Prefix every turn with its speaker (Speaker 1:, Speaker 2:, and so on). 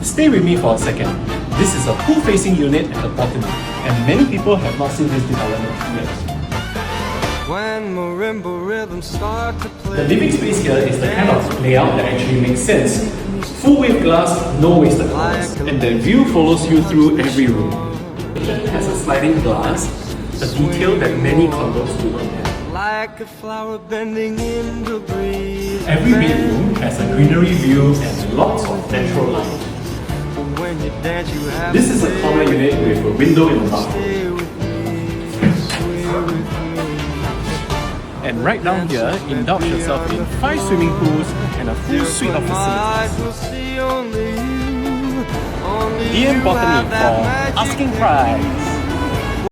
Speaker 1: Stay with me for a second. This is a pool-facing unit at the Botany, and many people have not seen this development yet.
Speaker 2: When marimba rhythms start to play.
Speaker 1: The living space here is the kind of layout that actually makes sense. Full wave glass, no wasted corners, and the view follows you through every room. It has a sliding glass, a detail that many condos do not have.
Speaker 2: Like a flower bending in the breeze.
Speaker 1: Every bedroom has a greenery view and lots of natural light.
Speaker 2: When you dance, you have
Speaker 1: This is a corner unit with a window in the bathroom.
Speaker 2: stay with me.
Speaker 1: And right down here, indulge yourself in 5 swimming pools and a full suite of facilities.
Speaker 2: Will see only you, only
Speaker 1: DM
Speaker 2: you
Speaker 1: Botany
Speaker 2: have that
Speaker 1: for
Speaker 2: magic
Speaker 1: asking price.